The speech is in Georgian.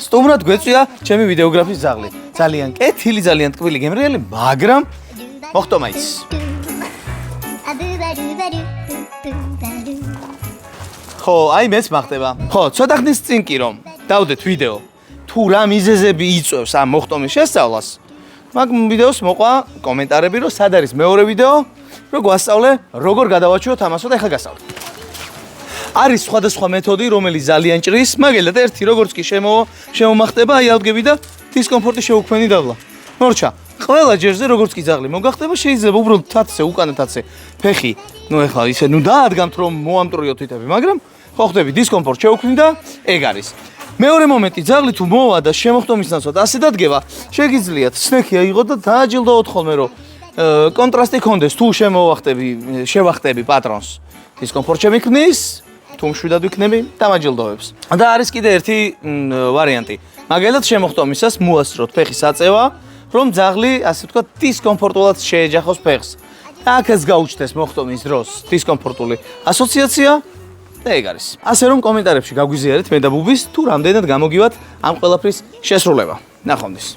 სტუმრად გვეწვია ჩემი ვიდეოგრაფის ძაღლი. ძალიან კეთილი, ძალიან ტკბილი, გემრიელი, მაგრამ მოხტომა ის. ხო, აი მეც მახტება. ხო, ცოტა ხნის წინ კი რომ დავდეთ ვიდეო. თუ რა მიზეზები იწვევს ამ მოხტომის შესწავლას, მაგ ვიდეოს მოყვა კომენტარები, რომ სად არის მეორე ვიდეო, რომ გვასწავლე როგორ გადავაჩვიოთ ამასო და ეხლა გასწავლე. არის სხვადასხვა მეთოდი, რომელიც ძალიან ჭრის, მაგალითად ერთი როგორც კი შემომახტება, აი ავდგები და დისკომფორტი შეუქმენი დავლა. მორჩა, ყველა ჯერზე როგორც კი ძაღლი მოგახტება, შეიძლება უბრალოდ თათზე, უკანა თათზე ფეხი, ეხლა ისე დაადგამთ რომ მოამტრიოთ თითები, მაგრამ ხო ხდები დისკომფორტ შეუქმნი და ეგ არის. მეორე მომენტი, ძაღლი თუ მოვა და შემოხტომის ნაცვლად ასე დადგება, შეგიძლიათ სნექი აიღოთ და დააჯილდოოთ ხოლმე რომ კონტრასტი ქონდეს, თუ შევახტები პატრონს. დისკომფორტ შემიქმნის თუ მშვიდად ვიქნები დამაჯილდოებს. და არის კიდე ერთი ვარიანტი. მაგალითად შემოხტომისას მოასწროთ ფეხის აწევა, რომ ძაღლი, ასე ვთქვათ, დისკომფორტულად შეეჯახოს ფეხს. და აქაც გაუჩნდეს მოხტომის დროს დისკომფორტული ასოციაცია და ეგ არის. ასე რომ კომენტარებში გაგვიზიარეთ მე და ბუბის თუ რამდენად გამოგივათ ამ ყველაფრის შესრულება. ნახვამდის.